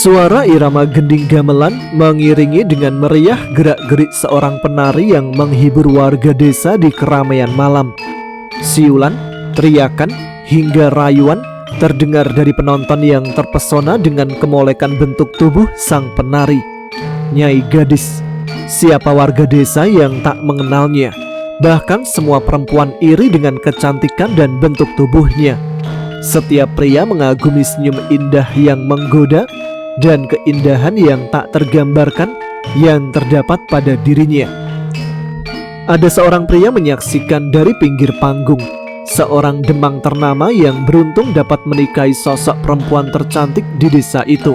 Suara irama gending gamelan mengiringi dengan meriah gerak-gerik seorang penari yang menghibur warga desa di keramaian malam. Siulan, teriakan, hingga rayuan terdengar dari penonton yang terpesona dengan kemolekan bentuk tubuh sang penari. Nyai Gadis, siapa warga desa yang tak mengenalnya? Bahkan semua perempuan iri dengan kecantikan dan bentuk tubuhnya. Setiap pria mengagumi senyum indah yang menggoda dan keindahan yang tak tergambarkan yang terdapat pada dirinya. Ada seorang pria menyaksikan dari pinggir panggung, seorang demang ternama yang beruntung dapat menikahi sosok perempuan tercantik di desa itu.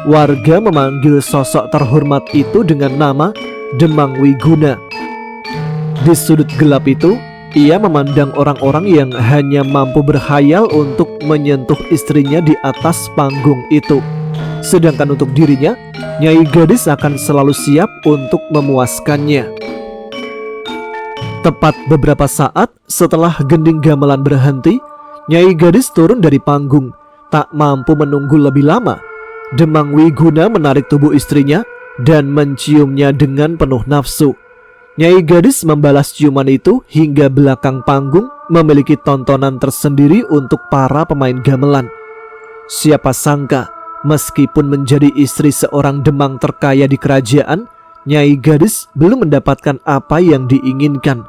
Warga memanggil sosok terhormat itu dengan nama Demang Wiguna. Di sudut gelap itu, ia memandang orang-orang yang hanya mampu berkhayal untuk menyentuh istrinya di atas panggung itu. Sedangkan untuk dirinya, Nyai Gadis akan selalu siap untuk memuaskannya. Tepat beberapa saat setelah gending gamelan berhenti, Nyai Gadis turun dari panggung. Tak mampu menunggu lebih lama, Demang Wiguna menarik tubuh istrinya dan menciumnya dengan penuh nafsu. Nyai Gadis membalas ciuman itu hingga belakang panggung memiliki tontonan tersendiri untuk para pemain gamelan. Siapa sangka, meskipun menjadi istri seorang demang terkaya di kerajaan, Nyai Gadis belum mendapatkan apa yang diinginkan.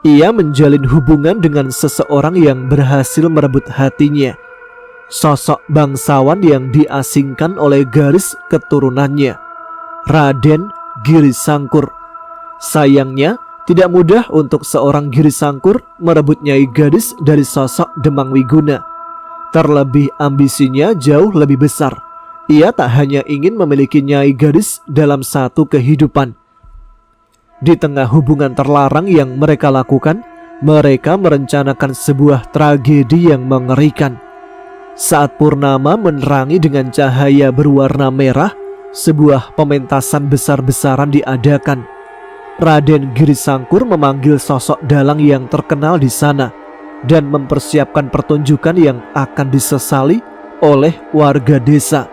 Ia menjalin hubungan dengan seseorang yang berhasil merebut hatinya. Sosok bangsawan yang diasingkan oleh garis keturunannya, Raden Girisangkur. Sayangnya, tidak mudah untuk seorang Girisangkur merebut Nyai Gadis dari sosok Demang Wiguna. Terlebih ambisinya jauh lebih besar. Ia tak hanya ingin memiliki Nyai Gadis dalam satu kehidupan. Di tengah hubungan terlarang yang mereka lakukan, mereka merencanakan sebuah tragedi yang mengerikan. Saat purnama menerangi dengan cahaya berwarna merah, sebuah pementasan besar-besaran diadakan. Raden Girisangkur memanggil sosok dalang yang terkenal di sana dan mempersiapkan pertunjukan yang akan disesali oleh warga desa.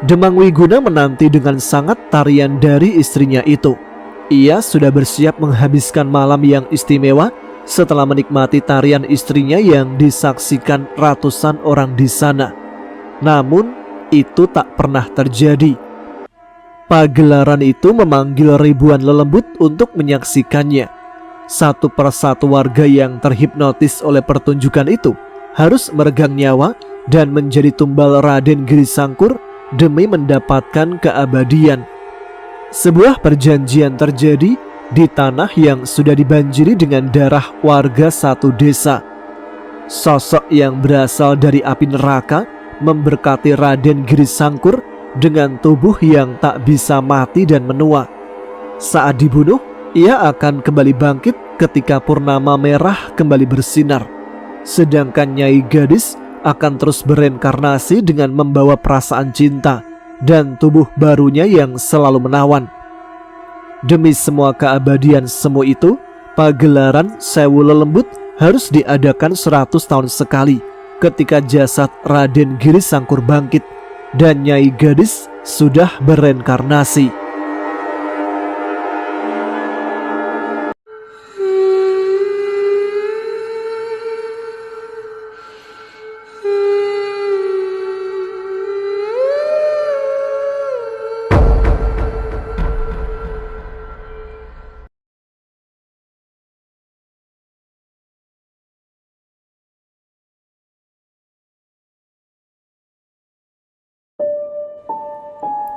Demang Wiguna menanti dengan sangat tarian dari istrinya itu. Ia sudah bersiap menghabiskan malam yang istimewa setelah menikmati tarian istrinya yang disaksikan ratusan orang di sana. Namun, itu tak pernah terjadi. Pagelaran itu memanggil ribuan lelembut untuk menyaksikannya. Satu persatu warga yang terhipnotis oleh pertunjukan itu harus meregang nyawa dan menjadi tumbal Raden Girisangkur demi mendapatkan keabadian. Sebuah perjanjian terjadi di tanah yang sudah dibanjiri dengan darah warga satu desa. Sosok yang berasal dari api neraka memberkati Raden Girisangkur dengan tubuh yang tak bisa mati dan menua. Saat dibunuh, ia akan kembali bangkit ketika purnama merah kembali bersinar. Sedangkan Nyai Gadis akan terus bereinkarnasi dengan membawa perasaan cinta dan tubuh barunya yang selalu menawan. Demi semua keabadian semu itu, pagelaran Sewu Lelembut harus diadakan 100 tahun sekali ketika jasad Raden Girisangkur bangkit dan Nyai Gadis sudah bereinkarnasi.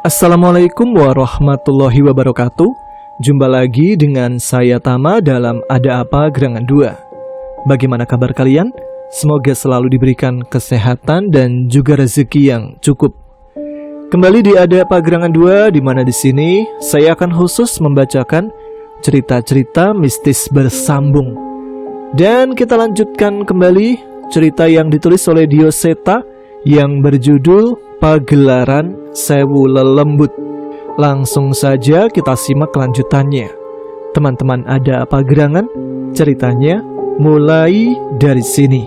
Assalamualaikum warahmatullahi wabarakatuh. Jumpa lagi dengan saya Tama dalam Ada Apa Gerangan 2. Bagaimana kabar kalian? Semoga selalu diberikan kesehatan dan juga rezeki yang cukup. Kembali di Ada Apa Gerangan 2, di mana di sini saya akan khusus membacakan cerita-cerita mistis bersambung. Dan kita lanjutkan kembali cerita yang ditulis oleh Dioseta yang berjudul Pagelaran Sewu Lelembut. Langsung saja kita simak kelanjutannya. Teman-teman Ada Apa Gerangan, ceritanya mulai dari sini.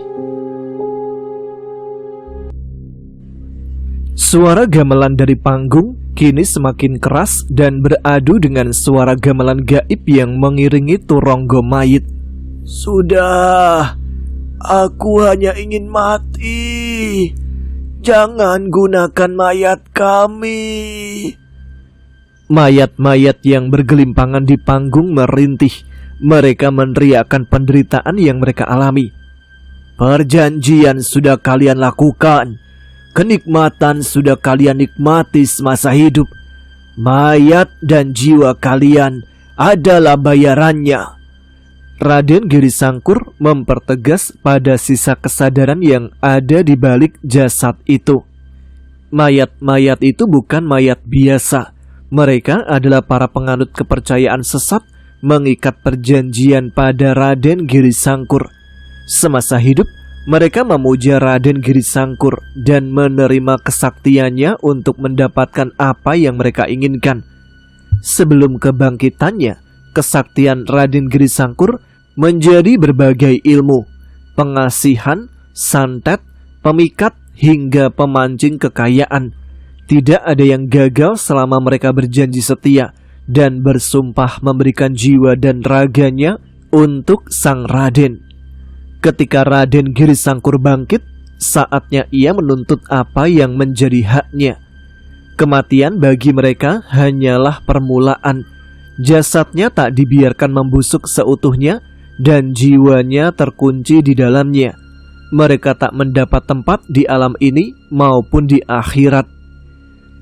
Suara gamelan dari panggung kini semakin keras dan beradu dengan suara gamelan gaib yang mengiringi turonggo mayit. "Sudah, aku hanya ingin mati. Jangan gunakan mayat kami." Mayat-mayat yang bergelimpangan di panggung merintih. Mereka meneriakkan penderitaan yang mereka alami. "Perjanjian sudah kalian lakukan. Kenikmatan sudah kalian nikmati semasa hidup. Mayat dan jiwa kalian adalah bayarannya." Raden Giri Sangkur mempertegas pada sisa kesadaran yang ada di balik jasad itu. Mayat-mayat itu bukan mayat biasa. Mereka adalah para penganut kepercayaan sesat mengikat perjanjian pada Raden Giri Sangkur. Semasa hidup, mereka memuja Raden Giri Sangkur dan menerima kesaktiannya untuk mendapatkan apa yang mereka inginkan. Sebelum kebangkitannya, kesaktian Raden Giri Sangkur menjadi berbagai ilmu, pengasihan, santet, pemikat, hingga pemancing kekayaan. Tidak ada yang gagal selama mereka berjanji setia dan bersumpah memberikan jiwa dan raganya untuk sang Raden. Ketika Raden Giri Sangkur bangkit, saatnya ia menuntut apa yang menjadi haknya. Kematian bagi mereka hanyalah permulaan. Jasadnya tak dibiarkan membusuk seutuhnya dan jiwanya terkunci di dalamnya. Mereka tak mendapat tempat di alam ini maupun di akhirat.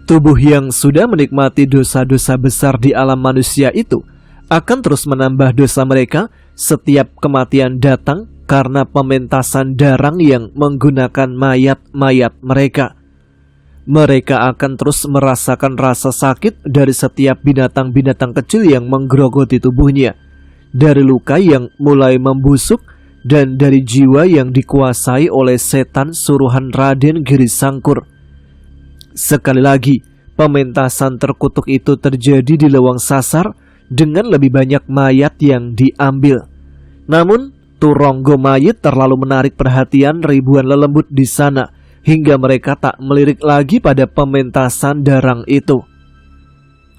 Tubuh yang sudah menikmati dosa-dosa besar di alam manusia itu akan terus menambah dosa mereka setiap kematian datang karena pementasan darang yang menggunakan mayat-mayat mereka. Mereka akan terus merasakan rasa sakit dari setiap binatang-binatang kecil yang menggerogoti tubuhnya, dari luka yang mulai membusuk, dan dari jiwa yang dikuasai oleh setan suruhan Raden Giri Sangkur. Sekali lagi, pementasan terkutuk itu terjadi di Lewang Sasar dengan lebih banyak mayat yang diambil. Namun, turonggo mayit terlalu menarik perhatian ribuan lelembut di sana hingga mereka tak melirik lagi pada pementasan darang itu.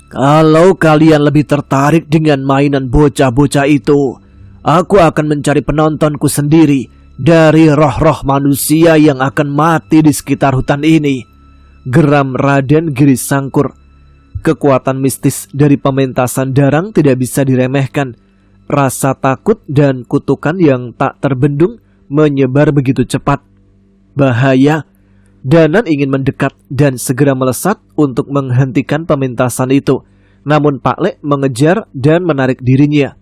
"Kalau kalian lebih tertarik dengan mainan bocah-bocah itu, aku akan mencari penontonku sendiri dari roh-roh manusia yang akan mati di sekitar hutan ini," geram Raden Giri Sangkur. Kekuatan mistis dari pementasan darang tidak bisa diremehkan. Rasa takut dan kutukan yang tak terbendung menyebar begitu cepat. Bahaya. Danan ingin mendekat dan segera melesat untuk menghentikan pementasan itu. Namun Pak Lek mengejar dan menarik dirinya.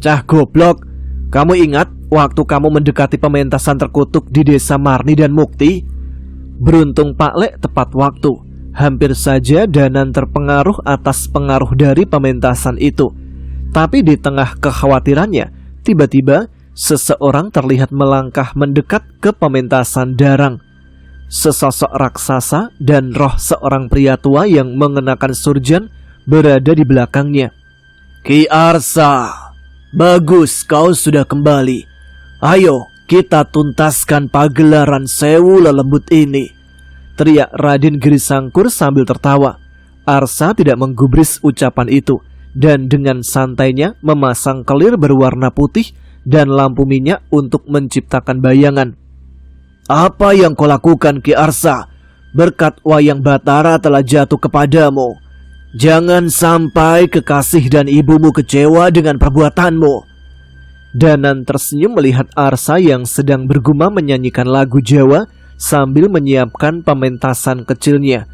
Cah goblok, kamu ingat waktu kamu mendekati pementasan terkutuk di desa Marni dan Mukti?" Beruntung Pak Lek tepat waktu. Hampir saja Danan terpengaruh atas pengaruh dari pementasan itu. Tapi di tengah kekhawatirannya, tiba-tiba seseorang terlihat melangkah mendekat ke pementasan darang. Sesosok raksasa dan roh seorang pria tua yang mengenakan surjan berada di belakangnya. "Ki Arsa, bagus kau sudah kembali. Ayo kita tuntaskan pagelaran Sewu Lelembut ini," teriak Raden Giri Sangkur sambil tertawa. Arsa tidak menggubris ucapan itu dan dengan santainya memasang kelir berwarna putih dan lampu minyak untuk menciptakan bayangan. "Apa yang kau lakukan, Ki Arsa? Berkat Wayang Batara telah jatuh kepadamu. Jangan sampai kekasih dan ibumu kecewa dengan perbuatanmu." Danan tersenyum melihat Arsa yang sedang bergumam menyanyikan lagu Jawa sambil menyiapkan pementasan kecilnya.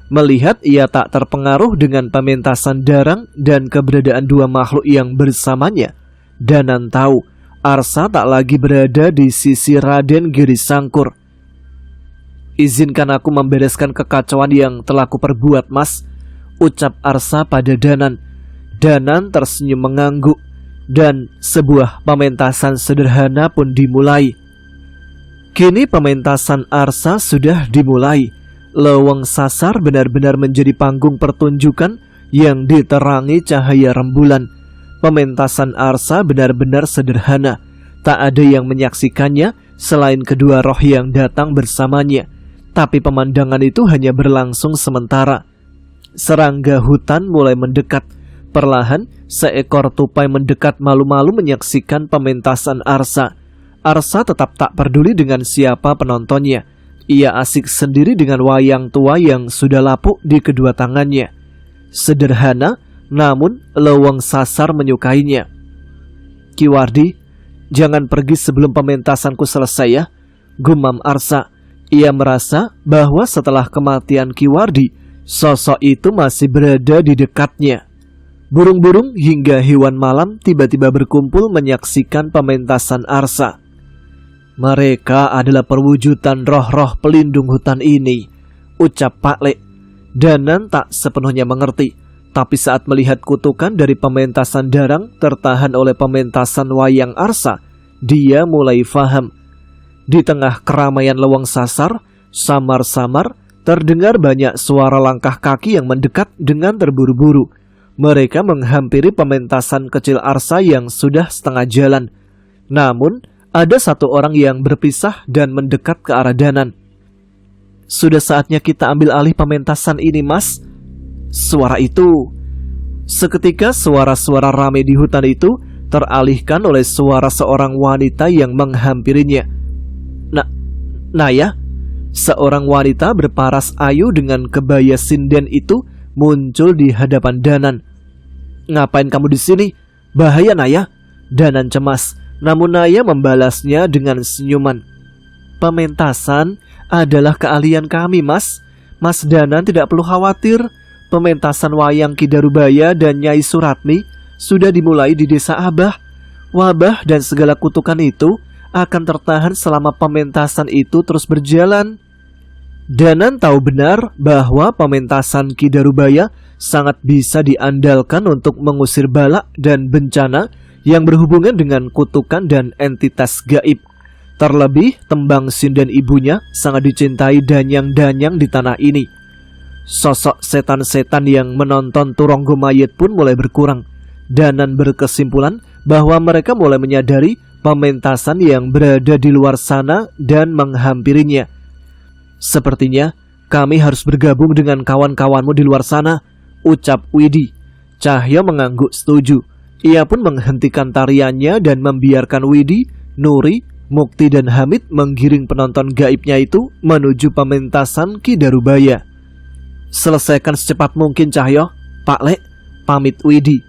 Melihat ia tak terpengaruh dengan pementasan darang dan keberadaan dua makhluk yang bersamanya, Danan tahu Arsa tak lagi berada di sisi Raden Giri Sangkur. "Izinkan aku membereskan kekacauan yang telah kuperbuat, Mas," ucap Arsa pada Danan. Danan tersenyum mengangguk dan sebuah pementasan sederhana pun dimulai. Kini pementasan Arsa sudah dimulai. Lewang Sasar benar-benar menjadi panggung pertunjukan yang diterangi cahaya rembulan. Pementasan Arsa benar-benar sederhana. Tak ada yang menyaksikannya selain kedua roh yang datang bersamanya. Tapi pemandangan itu hanya berlangsung sementara. Serangga hutan mulai mendekat. Perlahan, seekor tupai mendekat malu-malu menyaksikan pementasan Arsa. Arsa tetap tak peduli dengan siapa penontonnya. Ia asik sendiri dengan wayang tua yang sudah lapuk di kedua tangannya. Sederhana, namun Leweng Sasar menyukainya. "Ki Wardi, jangan pergi sebelum pementasanku selesai ya," gumam Arsa. Ia merasa bahwa setelah kematian Ki Wardi, sosok itu masih berada di dekatnya. Burung-burung hingga hewan malam tiba-tiba berkumpul menyaksikan pementasan Arsa. "Mereka adalah perwujudan roh-roh pelindung hutan ini," ucap Pak Lek. Danan tak sepenuhnya mengerti, tapi saat melihat kutukan dari pementasan Darang tertahan oleh pementasan wayang Arsa, dia mulai faham. Di tengah keramaian Leweng Sasar, samar-samar terdengar banyak suara langkah kaki yang mendekat dengan terburu-buru. Mereka menghampiri pementasan kecil Arsa yang sudah setengah jalan. Namun, ada satu orang yang berpisah dan mendekat ke arah Danan. "Sudah saatnya kita ambil alih pementasan ini, Mas." Suara itu. Seketika suara-suara ramai di hutan itu teralihkan oleh suara seorang wanita yang menghampirinya. "Naya?" Seorang wanita berparas ayu dengan kebaya sinden itu muncul di hadapan Danan. "Ngapain kamu di sini? Bahaya, Naya." Danan cemas, namun Naya membalasnya dengan senyuman. "Pementasan adalah keahlian kami, Mas. Mas Danan tidak perlu khawatir. Pementasan wayang Ki Darubaya dan Nyai Suratmi sudah dimulai di desa Abah. Wabah dan segala kutukan itu akan tertahan selama pementasan itu terus berjalan." Danan tahu benar bahwa pementasan Ki Darubaya sangat bisa diandalkan untuk mengusir bala dan bencana yang berhubungan dengan kutukan dan entitas gaib. Terlebih, tembang sinden ibunya sangat dicintai danyang-danyang di tanah ini. Sosok setan-setan yang menonton Turonggo Mayit pun mulai berkurang. Danan berkesimpulan bahwa mereka mulai menyadari pementasan yang berada di luar sana dan menghampirinya. "Sepertinya kami harus bergabung dengan kawan-kawanmu di luar sana," ucap Widi. Cahyo mengangguk setuju. Ia pun menghentikan tariannya dan membiarkan Widi, Nuri, Mukti dan Hamid menggiring penonton gaibnya itu menuju pementasan Ki Darubaya. "Selesaikan secepat mungkin, Cahyo." "Pak Lek," pamit Widi.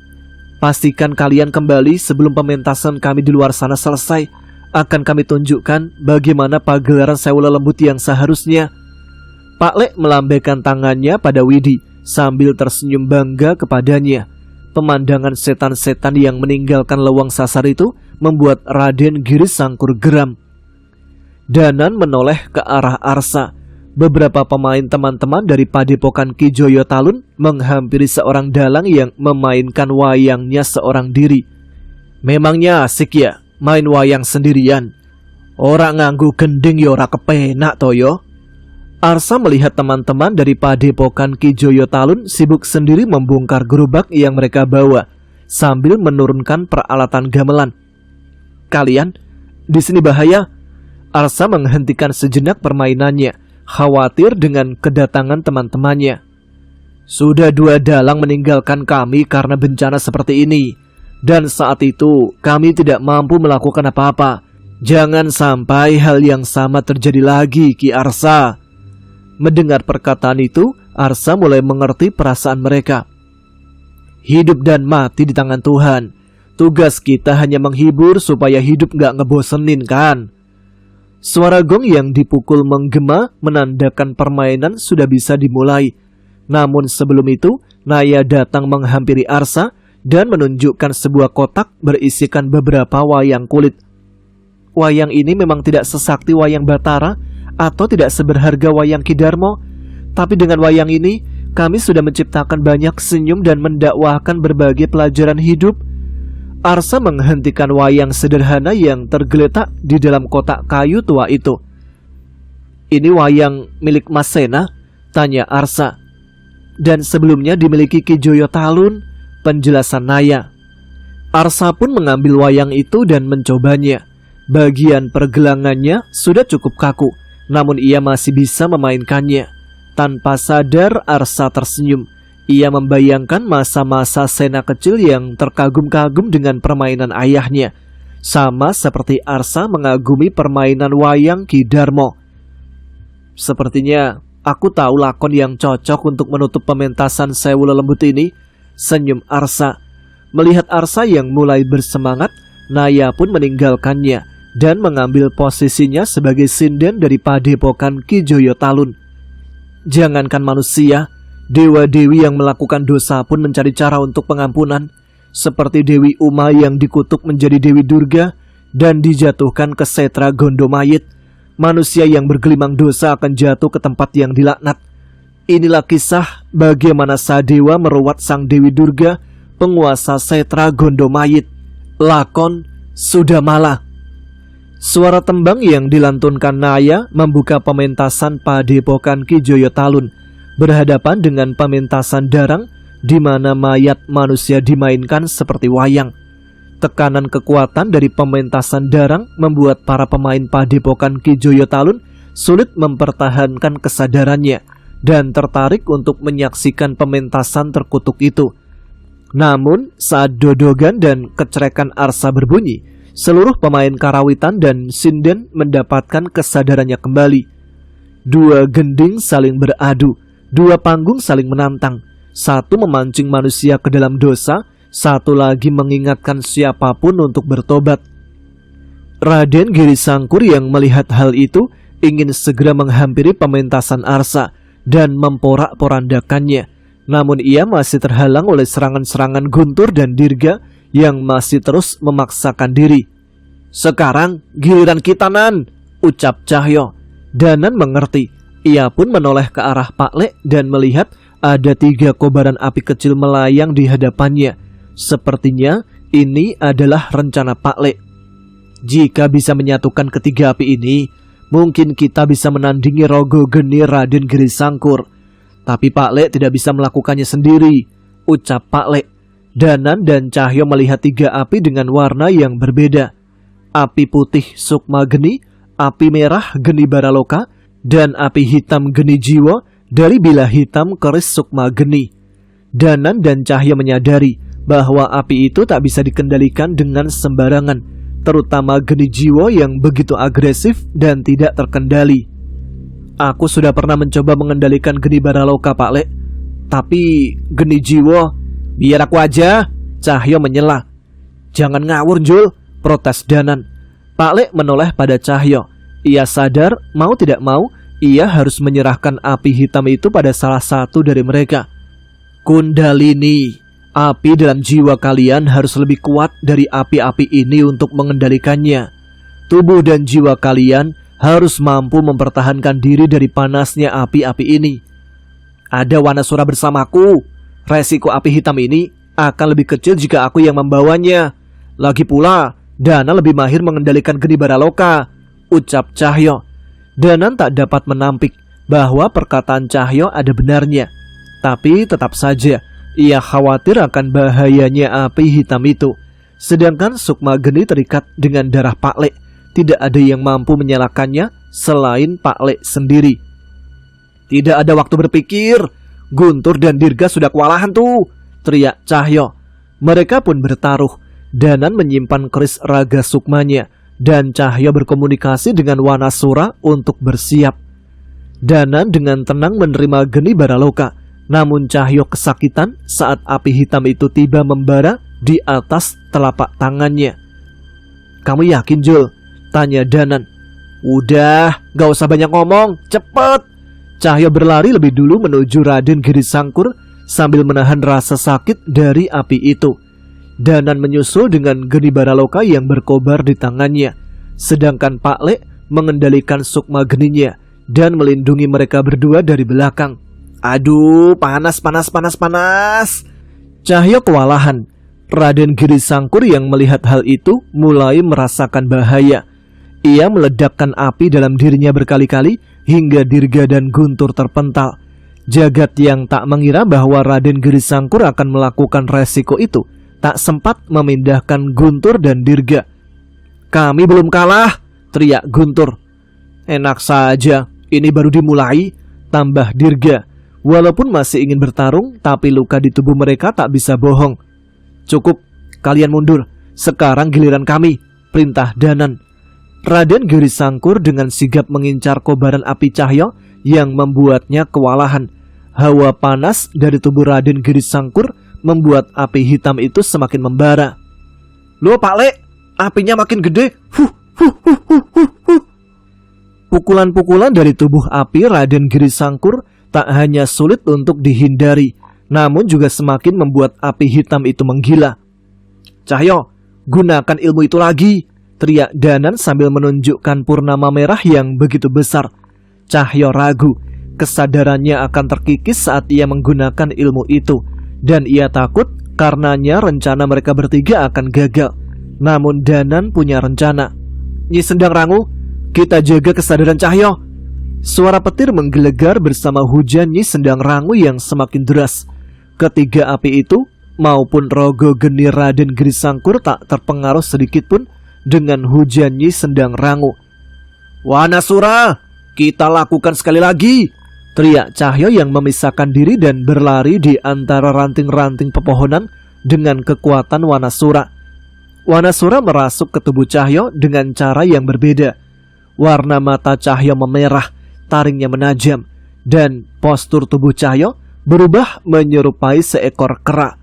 "Pastikan kalian kembali sebelum pementasan kami di luar sana selesai. Akan kami tunjukkan bagaimana pagelaran Sewu Lelembut yang seharusnya." Pak Lek melambaikan tangannya pada Widi sambil tersenyum bangga kepadanya. Pemandangan setan-setan yang meninggalkan Leweng Sasar itu membuat Raden Giris Sangkur geram. Danan menoleh ke arah Arsa. Beberapa pemain teman-teman dari padepokan Ki Joyo Talun menghampiri seorang dalang yang memainkan wayangnya seorang diri. "Memangnya asik ya main wayang sendirian? Orang nganggu gending ya ora kepenak toyo." Arsa melihat teman-teman dari padepokan Ki Joyo Talun sibuk sendiri membongkar gerobak yang mereka bawa sambil menurunkan peralatan gamelan. "Kalian di sini bahaya." Arsa menghentikan sejenak permainannya, khawatir dengan kedatangan teman-temannya. "Sudah 2 dalang meninggalkan kami karena bencana seperti ini. Dan saat itu kami tidak mampu melakukan apa-apa. Jangan sampai hal yang sama terjadi lagi, Ki Arsa." Mendengar perkataan itu, Arsa mulai mengerti perasaan mereka. Hidup dan mati di tangan Tuhan. Tugas kita hanya menghibur supaya hidup gak ngebosenin kan. Suara gong yang dipukul menggema menandakan permainan sudah bisa dimulai. Namun sebelum itu, Naya datang menghampiri Arsa dan menunjukkan sebuah kotak berisikan beberapa wayang kulit. Wayang ini memang tidak sesakti wayang Batara atau tidak seberharga wayang Ki Darmo, tapi dengan wayang ini kami sudah menciptakan banyak senyum dan mendakwahkan berbagai pelajaran hidup. Arsa menghentikan wayang sederhana yang tergeletak di dalam kotak kayu tua itu. "Ini wayang milik Mas Sena?" tanya Arsa. "Dan sebelumnya dimiliki Ki Joyo Talun," penjelasan Naya. Arsa pun mengambil wayang itu dan mencobanya. Bagian pergelangannya sudah cukup kaku, namun ia masih bisa memainkannya. Tanpa sadar Arsa tersenyum. Ia membayangkan masa-masa Sena kecil yang terkagum-kagum dengan permainan ayahnya, sama seperti Arsa mengagumi permainan wayang Ki Darmo. Sepertinya aku tahu lakon yang cocok untuk menutup pementasan Sewu Lelembut ini, senyum Arsa. Melihat Arsa yang mulai bersemangat, Naya pun meninggalkannya dan mengambil posisinya sebagai sinden dari padepokan Ki Joyo Talun. Jangankan manusia, dewa-dewi yang melakukan dosa pun mencari cara untuk pengampunan, seperti Dewi Uma yang dikutuk menjadi Dewi Durga dan dijatuhkan ke setra Gondomayit. Manusia yang bergelimang dosa akan jatuh ke tempat yang dilaknat. Inilah kisah bagaimana Sadewa meruat sang Dewi Durga, penguasa setra Gondomayit. Lakon Sudamala. Suara tembang yang dilantunkan Naya membuka pementasan padepokan Ki Joyo Talun, berhadapan dengan pementasan Darang di mana mayat manusia dimainkan seperti wayang. Tekanan kekuatan dari pementasan Darang membuat para pemain padepokan Ki Joyo Talun sulit mempertahankan kesadarannya dan tertarik untuk menyaksikan pementasan terkutuk itu. Namun saat dodogan dan kecrekan Arsa berbunyi, seluruh pemain karawitan dan sinden mendapatkan kesadarannya kembali. Dua gending saling beradu, dua panggung saling menantang. Satu memancing manusia ke dalam dosa, satu lagi mengingatkan siapapun untuk bertobat. Raden Giri Sangkur yang melihat hal itu ingin segera menghampiri pementasan Arsa dan memporak-porandakannya. Namun ia masih terhalang oleh serangan-serangan Guntur dan Dirga yang masih terus memaksakan diri. Sekarang giliran kita, Nan, ucap Cahyo. Danan mengerti. Ia pun menoleh ke arah Pak Le dan melihat ada 3 kobaran api kecil melayang di hadapannya. Sepertinya ini adalah rencana Pak Le. Jika bisa menyatukan ketiga api ini, mungkin kita bisa menandingi Rogo Geni Raden Giri Sangkur. Tapi Pak Le tidak bisa melakukannya sendiri, ucap Pak Le. Danan dan Cahyo melihat 3 api dengan warna yang berbeda. Api putih Sukma Geni, api merah Geni Baraloka, dan api hitam Geni Jiwo dari bilah hitam keris Sukma Geni. Danan dan Cahyo menyadari bahwa api itu tak bisa dikendalikan dengan sembarangan, terutama Geni Jiwo yang begitu agresif dan tidak terkendali. Aku sudah pernah mencoba mengendalikan Geni Baraloka, Pak Le. Tapi Geni Jiwo, biar aku aja, Cahyo menyela. Jangan ngawur, Jul, protes Danan. Pak Le menoleh pada Cahyo. Ia sadar mau tidak mau ia harus menyerahkan api hitam itu pada salah satu dari mereka. Kundalini, api dalam jiwa kalian harus lebih kuat dari api-api ini untuk mengendalikannya. Tubuh dan jiwa kalian harus mampu mempertahankan diri dari panasnya api-api ini. Ada Wanasura bersamaku. Resiko api hitam ini akan lebih kecil jika aku yang membawanya. Lagi pula, Dana lebih mahir mengendalikan Geni Baraloka, ucap Cahyo. Danan tak dapat menampik bahwa perkataan Cahyo ada benarnya. Tapi tetap saja ia khawatir akan bahayanya api hitam itu. Sedangkan Sukma Geni terikat dengan darah Pak Le. Tidak ada yang mampu menyalakannya selain Pak Le sendiri. Tidak ada waktu berpikir. Guntur dan Dirga sudah kewalahan tuh, teriak Cahyo. Mereka pun bertaruh. Danan menyimpan keris raga sukmanya dan Cahyo berkomunikasi dengan Wanasura untuk bersiap. Danan dengan tenang menerima Geni Baraloka. Namun Cahyo kesakitan saat api hitam itu tiba membara di atas telapak tangannya. Kamu yakin, Jul? Tanya Danan. Udah, gak usah banyak ngomong, cepet. Cahyo berlari lebih dulu menuju Raden Giri Sangkur sambil menahan rasa sakit dari api itu. Danan menyusul dengan Geni Baraloka yang berkobar di tangannya. Sedangkan Pak Le mengendalikan Sukma Geninya dan melindungi mereka berdua dari belakang. Aduh, panas. Cahyo kewalahan. Raden Giri Sangkur yang melihat hal itu mulai merasakan bahaya. Ia meledakkan api dalam dirinya berkali-kali hingga Dirga dan Guntur terpental. Jagat yang tak mengira bahwa Raden Giri Sangkur akan melakukan resiko itu tak sempat memindahkan Guntur dan Dirga. Kami belum kalah, teriak Guntur. Enak saja, ini baru dimulai, tambah Dirga. Walaupun masih ingin bertarung, tapi luka di tubuh mereka tak bisa bohong. Cukup, kalian mundur. Sekarang giliran kami, perintah Danan. Raden Girisangkur dengan sigap mengincar kobaran api Cahyo yang membuatnya kewalahan. Hawa panas dari tubuh Raden Girisangkur membuat api hitam itu semakin membara. Loh Pak Le, apinya makin gede. Pukulan-pukulan dari tubuh api Raden Girisangkur tak hanya sulit untuk dihindari, namun juga semakin membuat api hitam itu menggila. Cahyo, gunakan ilmu itu lagi, teriak Danan sambil menunjukkan purnama merah yang begitu besar. Cahyo ragu, kesadarannya akan terkikis saat ia menggunakan ilmu itu, dan ia takut karenanya rencana mereka bertiga akan gagal. Namun Danan punya rencana. Nyi Sendang Rangu, kita jaga kesadaran Cahyo. Suara petir menggelegar bersama hujan Nyi Sendang Rangu yang semakin deras. Ketiga api itu maupun rogo geni Raden Girisangkur tak terpengaruh sedikitpun dengan hujan Nyi Sendang Rangu. Wanasura, kita lakukan sekali lagi, teriak Cahyo yang memisahkan diri dan berlari di antara ranting-ranting pepohonan dengan kekuatan Wanasura. Wanasura merasuk ke tubuh Cahyo dengan cara yang berbeda. Warna mata Cahyo memerah, taringnya menajam, dan postur tubuh Cahyo berubah menyerupai seekor kera.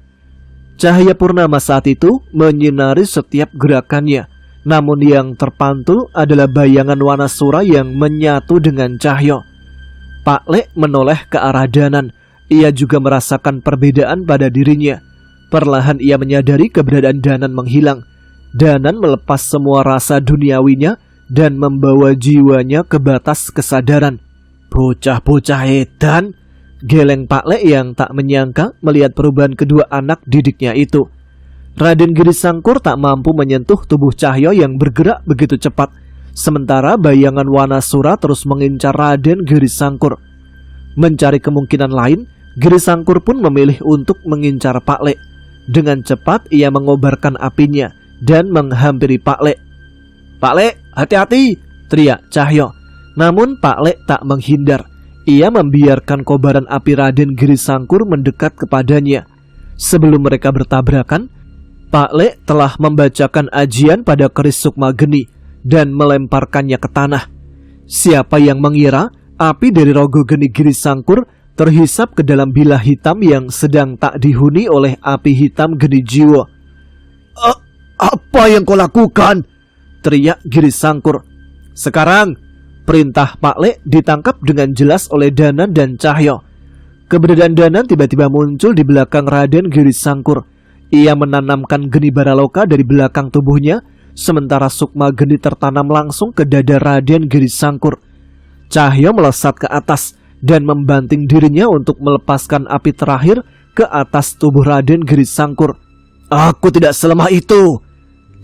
Cahaya purnama saat itu menyinari setiap gerakannya, namun yang terpantul adalah bayangan Wanasura yang menyatu dengan Cahyo. Pak Le menoleh ke arah Danan. Ia juga merasakan perbedaan pada dirinya. Perlahan ia menyadari keberadaan Danan menghilang. Danan melepas semua rasa duniawinya dan membawa jiwanya ke batas kesadaran. Bocah-bocah edan, geleng Pak Le yang tak menyangka melihat perubahan kedua anak didiknya itu. Raden Girisangkur tak mampu menyentuh tubuh Cahyo yang bergerak begitu cepat, sementara bayangan Wanasura terus mengincar Raden Girisangkur. Mencari kemungkinan lain, Girisangkur pun memilih untuk mengincar Pak Le. Dengan cepat ia mengobarkan apinya dan menghampiri Pak Le. Pak Le, hati-hati, teriak Cahyo. Namun Pak Le tak menghindar. Ia membiarkan kobaran api Raden Girisangkur mendekat kepadanya. Sebelum mereka bertabrakan, Pak Le telah membacakan ajian pada keris Sukma Geni dan melemparkannya ke tanah. Siapa yang mengira api dari rogo geni Girisangkur terhisap ke dalam bilah hitam yang sedang tak dihuni oleh api hitam geni jiwa. Apa yang kau lakukan? Teriak Girisangkur. Sekarang, perintah Pak Le ditangkap dengan jelas oleh Danan dan Cahyo. Keberadaan Danan tiba-tiba muncul di belakang Raden Girisangkur. Ia menanamkan geni baraloka dari belakang tubuhnya, sementara Sukma Geni tertanam langsung ke dada Raden Girisangkur. Cahyo melesat ke atas dan membanting dirinya untuk melepaskan api terakhir ke atas tubuh Raden Girisangkur. Aku tidak selemah itu.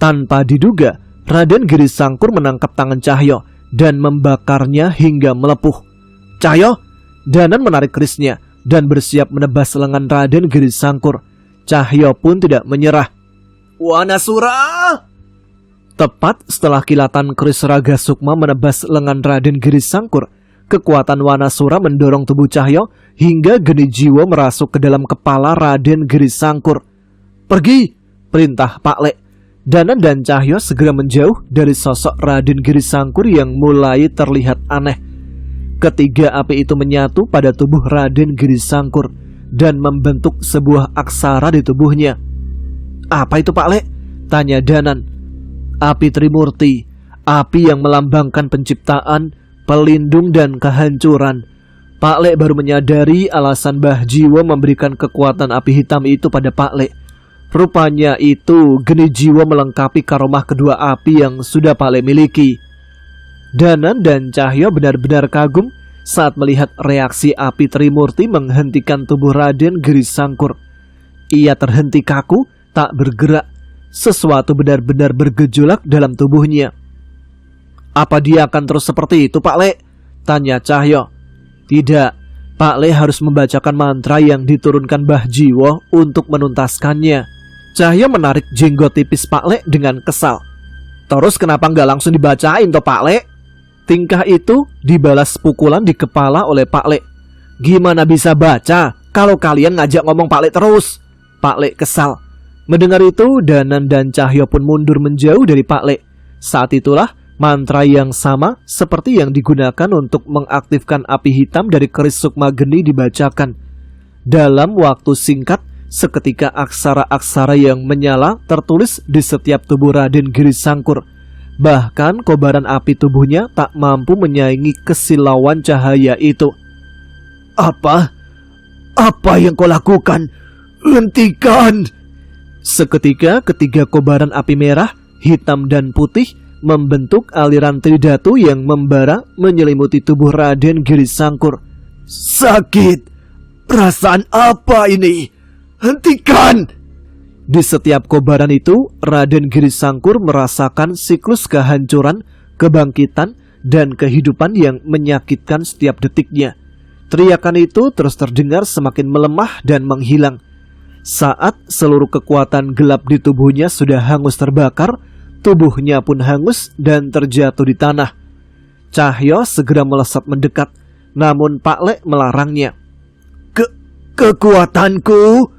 Tanpa diduga, Raden Girisangkur menangkap tangan Cahyo dan membakarnya hingga melepuh. Cahyo, Danan menarik kerisnya dan bersiap menebas lengan Raden Girisangkur. Cahyo pun tidak menyerah. Wanasura! Tepat setelah kilatan keris Raga Sukma menebas lengan Raden Girisangkur, kekuatan Wanasura mendorong tubuh Cahyo hingga geni jiwa merasuk ke dalam kepala Raden Girisangkur. Pergi, perintah Pak Le. Danan dan Cahyo segera menjauh dari sosok Raden Girisangkur yang mulai terlihat aneh. Ketiga api itu menyatu pada tubuh Raden Girisangkur dan membentuk sebuah aksara di tubuhnya. Apa itu Pak Le? Tanya Danan. Api Trimurti, api yang melambangkan penciptaan, pelindung dan kehancuran. Pak Le baru menyadari alasan Mbah Jiwo memberikan kekuatan api hitam itu pada Pak Le. Rupanya itu geni jiwa melengkapi karomah kedua api yang sudah Pak Le miliki. Danan dan Cahyo benar-benar kagum saat melihat reaksi api Trimurti menghentikan tubuh Raden Girisangkur. Ia terhenti kaku, tak bergerak. Sesuatu benar-benar bergejolak dalam tubuhnya. Apa dia akan terus seperti itu Pak Le? Tanya Cahyo. Tidak, Pak Le harus membacakan mantra yang diturunkan Mbah Jiwo untuk menuntaskannya. Cahyo menarik jenggot tipis Pak Le dengan kesal. Terus kenapa nggak langsung dibacain toh Pak Le? Tingkah itu dibalas pukulan di kepala oleh Pak Lek. "Gimana bisa baca kalau kalian ngajak ngomong Pak Lek terus?" Pak Lek kesal. Mendengar itu, Danan dan Cahyo pun mundur menjauh dari Pak Lek. Saat itulah mantra yang sama seperti yang digunakan untuk mengaktifkan api hitam dari keris sukma geni dibacakan. Dalam waktu singkat, seketika aksara-aksara yang menyala tertulis di setiap tubuh Raden Giri Sangkur. Bahkan kobaran api tubuhnya tak mampu menyaingi kesilauan cahaya itu. Apa yang kau lakukan? Hentikan!" Seketika ketiga kobaran api merah, hitam dan putih membentuk aliran tridatu yang membara menyelimuti tubuh Raden Giri Sangkur. "Sakit! Perasaan apa ini? Hentikan!" Di setiap kobaran itu, Raden Giri Sangkur merasakan siklus kehancuran, kebangkitan, dan kehidupan yang menyakitkan setiap detiknya. Teriakan itu terus terdengar semakin melemah dan menghilang. Saat seluruh kekuatan gelap di tubuhnya sudah hangus terbakar, tubuhnya pun hangus dan terjatuh di tanah. Cahyo segera melesat mendekat, namun Pak Lek melarangnya. Kekuatanku!"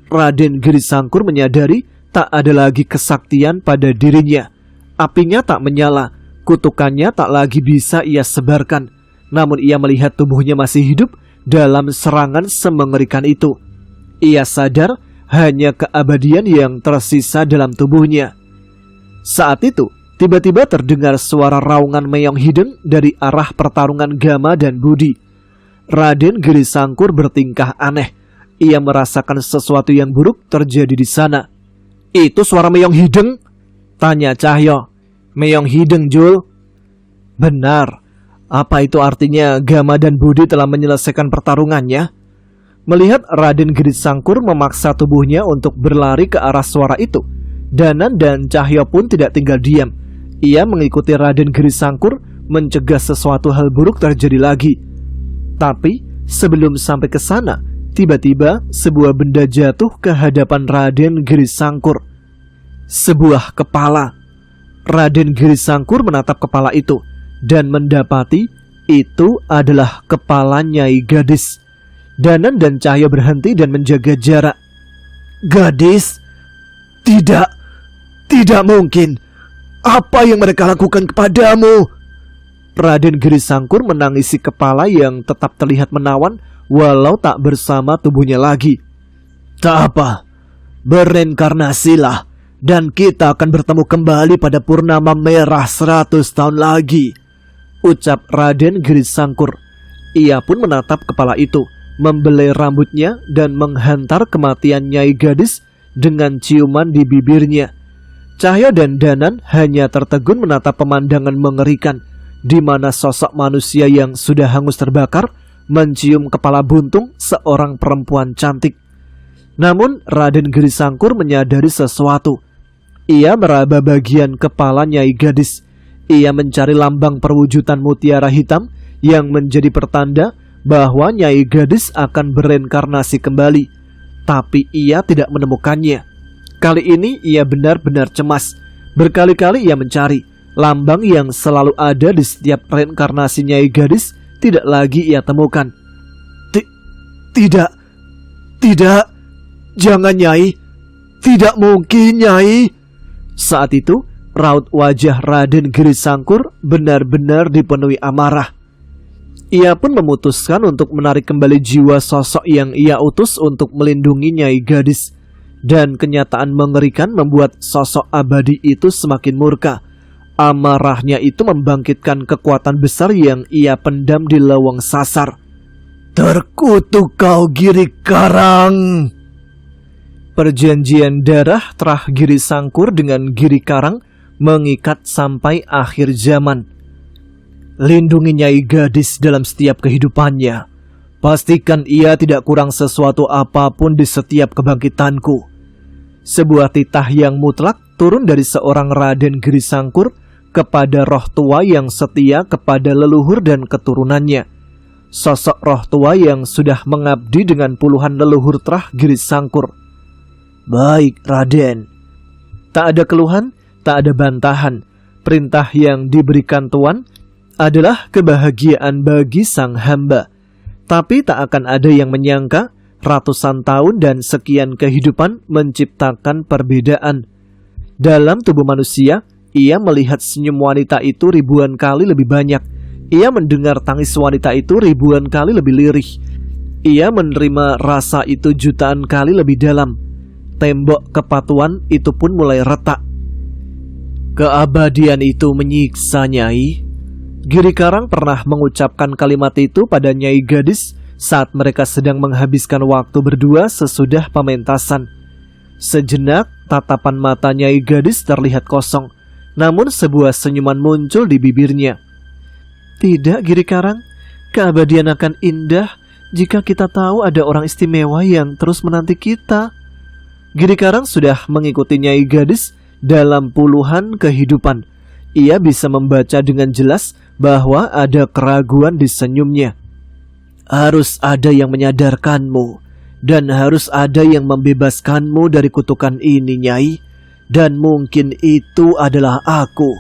Raden Giri Sangkur menyadari tak ada lagi kesaktian pada dirinya. Apinya tak menyala, kutukannya tak lagi bisa ia sebarkan. Namun ia melihat tubuhnya masih hidup dalam serangan semengerikan itu. Ia sadar hanya keabadian yang tersisa dalam tubuhnya. Saat itu, tiba-tiba terdengar suara raungan Meong Hideng dari arah pertarungan Gama dan Budi. Raden Giri Sangkur bertingkah aneh. Ia merasakan sesuatu yang buruk terjadi di sana. "Itu suara Meong Hideng?" tanya Cahyo. "Meong Hideng, Jul." "Benar. Apa itu artinya Gama dan Budi telah menyelesaikan pertarungannya?" Melihat Raden Giri Sangkur memaksa tubuhnya untuk berlari ke arah suara itu, Danan dan Cahyo pun tidak tinggal diam. Ia mengikuti Raden Giri Sangkur mencegah sesuatu hal buruk terjadi lagi. Tapi sebelum sampai ke sana, tiba-tiba sebuah benda jatuh ke hadapan Raden Giri Sangkur. Sebuah kepala. Raden Giri Sangkur menatap kepala itu dan mendapati itu adalah kepala Nyai Gadis. Danan dan Cahyo berhenti dan menjaga jarak. "Gadis? Tidak mungkin. Apa yang mereka lakukan kepadamu?" Raden Giri Sangkur menangisi kepala yang tetap terlihat menawan walau tak bersama tubuhnya lagi. "Tak apa, bereinkarnasilah dan kita akan bertemu kembali pada purnama merah 100 tahun lagi," ucap Raden Giri Sangkur. Ia pun menatap kepala itu, membelai rambutnya dan menghantar kematian Nyai Gadis dengan ciuman di bibirnya. Cahyo dan Danan hanya tertegun menatap pemandangan mengerikan, di mana sosok manusia yang sudah hangus terbakar mencium kepala buntung seorang perempuan cantik. Namun Raden Giri Sangkur menyadari sesuatu. Ia meraba bagian kepala Nyai Gadis. Ia mencari lambang perwujudan mutiara hitam yang menjadi pertanda bahwa Nyai Gadis akan bereinkarnasi kembali. Tapi ia tidak menemukannya. Kali ini ia benar-benar cemas. Berkali-kali ia mencari. Lambang yang selalu ada di setiap reinkarnasi Nyai Gadis tidak lagi ia temukan. Tidak, jangan Nyai. Tidak mungkin Nyai. Saat itu raut wajah Raden Giri Sangkur benar-benar dipenuhi amarah. Ia pun memutuskan untuk menarik kembali jiwa sosok yang ia utus untuk melindungi Nyai Gadis. Dan kenyataan mengerikan membuat sosok abadi itu semakin murka. Amarahnya itu membangkitkan kekuatan besar yang ia pendam di leweng sasar. "Terkutuk kau Giri Karang!" Perjanjian darah Trah Giri Sangkur dengan Giri Karang mengikat sampai akhir zaman. Lindungi Nyai Gadis dalam setiap kehidupannya. Pastikan ia tidak kurang sesuatu apapun di setiap kebangkitanku. Sebuah titah yang mutlak turun dari seorang Raden Giri Sangkur kepada roh tua yang setia kepada leluhur dan keturunannya. Sosok roh tua yang sudah mengabdi dengan puluhan leluhur Trah Giri Sangkur. "Baik, Raden." Tak ada keluhan, tak ada bantahan. Perintah yang diberikan Tuan adalah kebahagiaan bagi sang hamba. Tapi tak akan ada yang menyangka ratusan tahun dan sekian kehidupan menciptakan perbedaan. Dalam tubuh manusia, ia melihat senyum wanita itu ribuan kali lebih banyak. Ia mendengar tangis wanita itu ribuan kali lebih lirih. Ia menerima rasa itu jutaan kali lebih dalam. Tembok kepatuhan itu pun mulai retak. Keabadian itu menyiksa, Nyai. Giri Karang pernah mengucapkan kalimat itu pada Nyai Gadis saat mereka sedang menghabiskan waktu berdua sesudah pementasan. Sejenak tatapan mata Nyai Gadis terlihat kosong, namun sebuah senyuman muncul di bibirnya. Tidak, Giri Karang, keabadian akan indah jika kita tahu ada orang istimewa yang terus menanti kita. Giri Karang sudah mengikuti Nyai Gadis dalam puluhan kehidupan. Ia bisa membaca dengan jelas bahwa ada keraguan di senyumnya. Harus ada yang menyadarkanmu, dan harus ada yang membebaskanmu dari kutukan ini, Nyai. Dan mungkin itu adalah aku.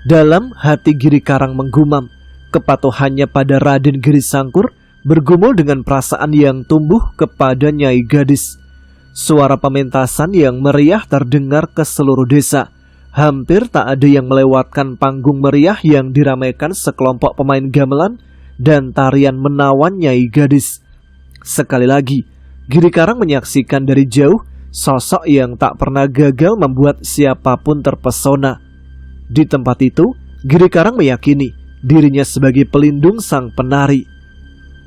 Dalam hati Giri Karang menggumam. Kepatuhannya pada Raden Giri Sangkur bergumul dengan perasaan yang tumbuh kepada Nyai Gadis. Suara pementasan yang meriah terdengar ke seluruh desa. Hampir tak ada yang melewatkan panggung meriah yang diramaikan sekelompok pemain gamelan dan tarian menawan Nyai Gadis. Sekali lagi, Giri Karang menyaksikan dari jauh sosok yang tak pernah gagal membuat siapapun terpesona. Di tempat itu, Giri Karang meyakini dirinya sebagai pelindung sang penari.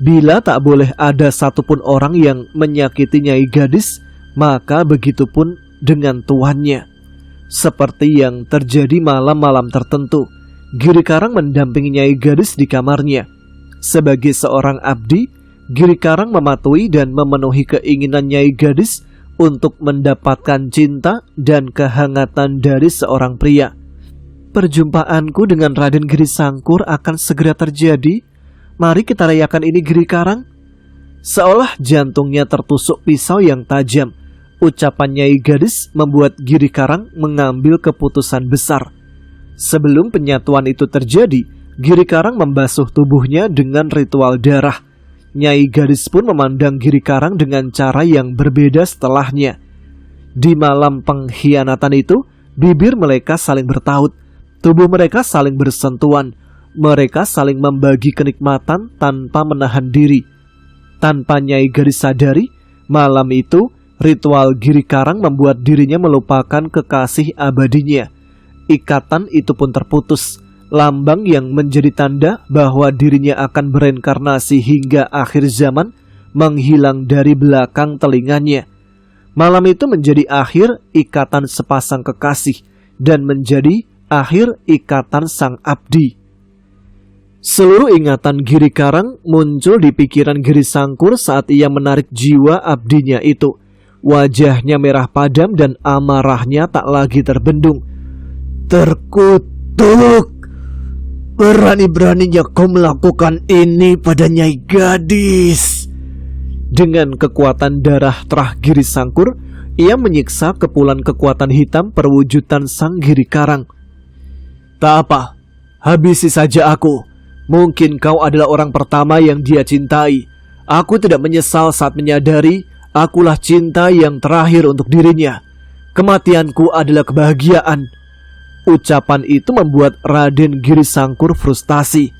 Bila tak boleh ada satupun orang yang menyakiti Nyai Gadis, maka begitupun dengan tuannya. Seperti yang terjadi malam-malam tertentu, Giri Karang mendampingi Nyai Gadis di kamarnya. Sebagai seorang abdi, Giri Karang mematuhi dan memenuhi keinginan Nyai Gadis untuk mendapatkan cinta dan kehangatan dari seorang pria. Perjumpaanku dengan Raden Giri Sangkur akan segera terjadi. Mari kita rayakan ini, Giri Karang. Seolah jantungnya tertusuk pisau yang tajam, ucapan Nyai Gadis membuat Giri Karang mengambil keputusan besar. Sebelum penyatuan itu terjadi, Giri Karang membasuh tubuhnya dengan ritual darah. Nyai Gadis pun memandang Giri Karang dengan cara yang berbeda setelahnya. Di malam pengkhianatan itu, bibir mereka saling bertaut, tubuh mereka saling bersentuhan, mereka saling membagi kenikmatan tanpa menahan diri. Tanpa Nyai Gadis sadari, malam itu ritual Giri Karang membuat dirinya melupakan kekasih abadinya. Ikatan itu pun terputus, lambang yang menjadi tanda bahwa dirinya akan bereinkarnasi hingga akhir zaman menghilang dari belakang telinganya. Malam itu menjadi akhir ikatan sepasang kekasih dan menjadi akhir ikatan sang abdi. Seluruh ingatan Giri Karang muncul di pikiran Giri Sangkur saat ia menarik jiwa abdinya itu. Wajahnya merah padam dan amarahnya tak lagi terbendung. Terkutuk! Berani-beraninya kau melakukan ini pada Nyai Gadis. Dengan kekuatan darah terah Giri Sangkur, ia menyiksa kepulan kekuatan hitam perwujudan sang Giri Karang. Tak apa, habisi saja aku. Mungkin kau adalah orang pertama yang dia cintai. Aku tidak menyesal saat menyadari akulah cinta yang terakhir untuk dirinya. Kematianku adalah kebahagiaan. Ucapan itu membuat Raden Giri Sangkur frustasi.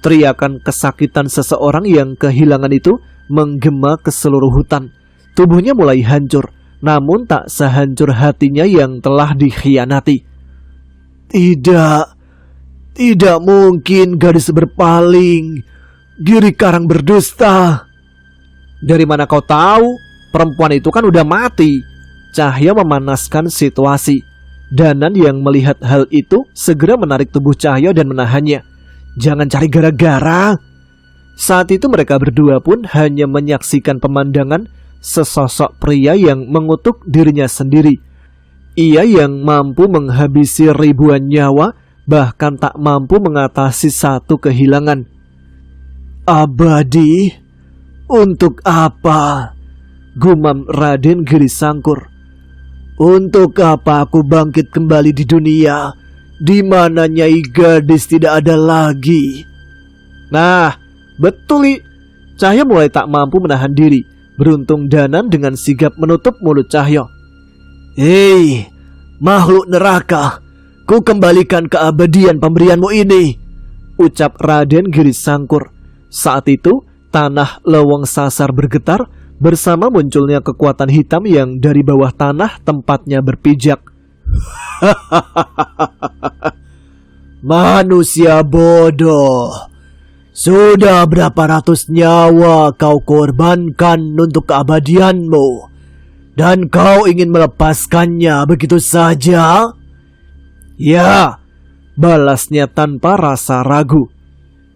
Teriakan kesakitan seseorang yang kehilangan itu menggema ke seluruh hutan. Tubuhnya mulai hancur, namun tak sehancur hatinya yang telah dikhianati. Tidak mungkin gadis berpaling. Giri Karang berdusta. Dari mana kau tahu? Perempuan itu kan udah mati. Cahya memanaskan situasi. Danan yang melihat hal itu segera menarik tubuh Cahya dan menahannya. Jangan cari gara-gara. Saat itu mereka berdua pun hanya menyaksikan pemandangan sesosok pria yang mengutuk dirinya sendiri. Ia yang mampu menghabisi ribuan nyawa, bahkan tak mampu mengatasi satu kehilangan. Abadi? Untuk apa? Gumam Raden Giri Sangkur. Untuk apa aku bangkit kembali di dunia di mana Nyai Gadis tidak ada lagi. Nah, betul, Li. Cahyo mulai tak mampu menahan diri. Beruntung Danan dengan sigap menutup mulut Cahyo. Hei, makhluk neraka, ku kembalikan keabadian pemberianmu ini, ucap Raden Girisangkur. Saat itu, tanah Leweng Sasar bergetar bersama munculnya kekuatan hitam yang dari bawah tanah tempatnya berpijak. Manusia bodoh, sudah berapa ratus nyawa kau korbankan untuk keabadianmu, dan kau ingin melepaskannya begitu saja? Ya, balasnya tanpa rasa ragu.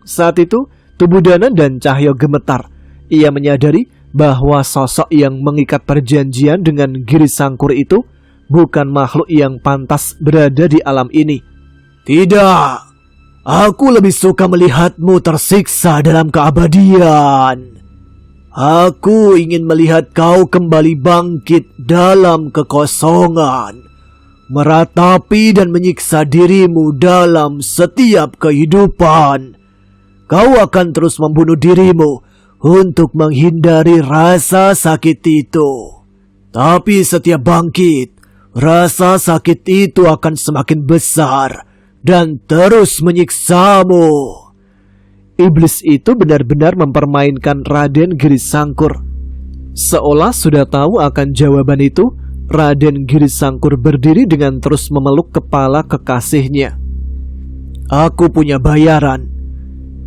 Saat itu, tubuh Danan dan Cahyo gemetar. Ia menyadari bahwa sosok yang mengikat perjanjian dengan Girisangkur itu bukan makhluk yang pantas berada di alam ini. Tidak, aku lebih suka melihatmu tersiksa dalam keabadian. Aku ingin melihat kau kembali bangkit dalam kekosongan, meratapi dan menyiksa dirimu dalam setiap kehidupan. Kau akan terus membunuh dirimu untuk menghindari rasa sakit itu. Tapi setiap bangkit, rasa sakit itu akan semakin besar dan terus menyiksamu. Iblis itu benar-benar mempermainkan Raden Girisangkur. Seolah sudah tahu akan jawaban itu, Raden Girisangkur berdiri dengan terus memeluk kepala kekasihnya. Aku punya bayaran.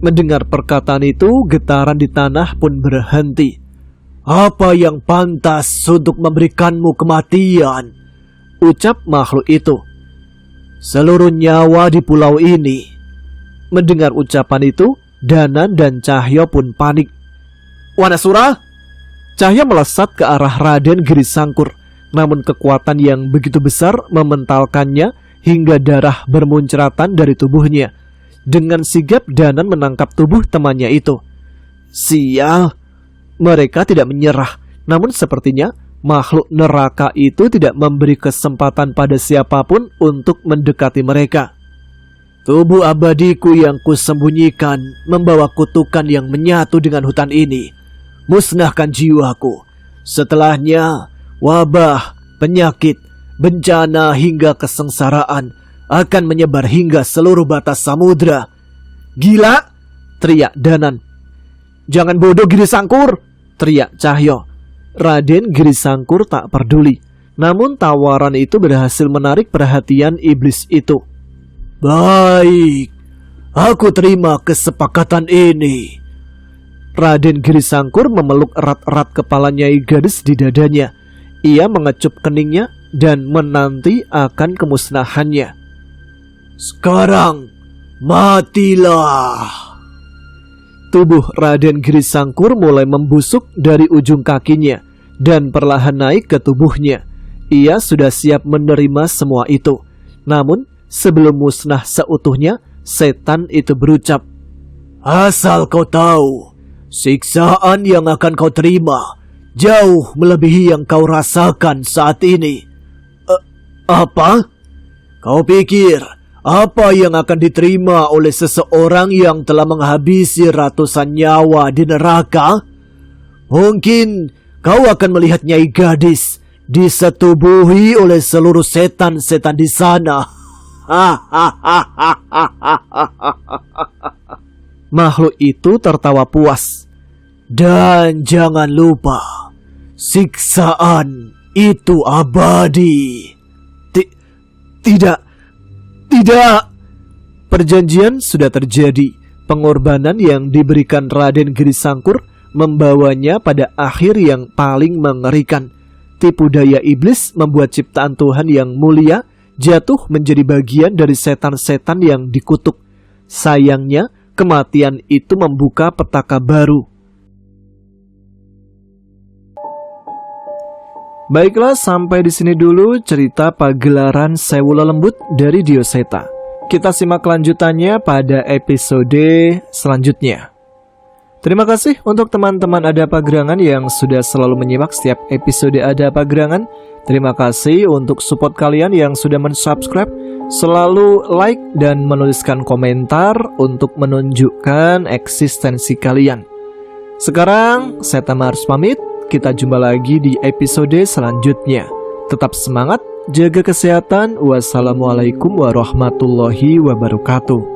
Mendengar perkataan itu, getaran di tanah pun berhenti. Apa yang pantas untuk memberikanmu kematian? Ucap makhluk itu. Seluruh nyawa di pulau ini. Mendengar ucapan itu, Danan dan Cahyo pun panik. Wanasura! Cahyo melesat ke arah Raden Girisangkur, namun kekuatan yang begitu besar mementalkannya hingga darah bermuncratan dari tubuhnya. Dengan sigap Danan menangkap tubuh temannya itu. Sial! Mereka tidak menyerah, namun sepertinya makhluk neraka itu tidak memberi kesempatan pada siapapun untuk mendekati mereka. Tubuh abadiku yang kusembunyikan membawa kutukan yang menyatu dengan hutan ini. Musnahkan jiwaku. Setelahnya, wabah, penyakit, bencana hingga kesengsaraan akan menyebar hingga seluruh batas samudra. Gila! Teriak Danan. Jangan bodoh Girisangkur! Teriak Cahyo. Raden Girisangkur tak peduli. Namun tawaran itu berhasil menarik perhatian iblis itu. Baik, aku terima kesepakatan ini. Raden Girisangkur memeluk erat-erat kepala Nyai Gadis di dadanya. Ia mengecup keningnya dan menanti akan kemusnahannya. Sekarang, matilah. Tubuh Raden Girisangkur mulai membusuk dari ujung kakinya dan perlahan naik ke tubuhnya. Ia sudah siap menerima semua itu. Namun, sebelum musnah seutuhnya, setan itu berucap, asal kau tahu, siksaan yang akan kau terima jauh melebihi yang kau rasakan saat ini. Apa? Kau pikir apa yang akan diterima oleh seseorang yang telah menghabisi ratusan nyawa di neraka? Mungkin kau akan melihat Nyai Gadis disetubuhi oleh seluruh setan-setan di sana. Makhluk itu tertawa puas. Dan jangan lupa, siksaan itu abadi. Tidak. Perjanjian sudah terjadi. Pengorbanan yang diberikan Raden Girisangkur membawanya pada akhir yang paling mengerikan. Tipu daya iblis membuat ciptaan Tuhan yang mulia jatuh menjadi bagian dari setan-setan yang dikutuk. Sayangnya, kematian itu membuka petaka baru. Baiklah, sampai di sini dulu cerita pagelaran Sewu Lelembut dari Dioseta. Kita simak kelanjutannya pada episode selanjutnya. Terima kasih untuk teman-teman Ada Apa Gerangan yang sudah selalu menyimak setiap episode Ada Apa Gerangan. Terima kasih untuk support kalian yang sudah mensubscribe. Selalu like dan menuliskan komentar untuk menunjukkan eksistensi kalian. Sekarang saya Tama harus pamit. Kita jumpa lagi di episode selanjutnya. Tetap semangat, jaga kesehatan. Wassalamualaikum warahmatullahi wabarakatuh.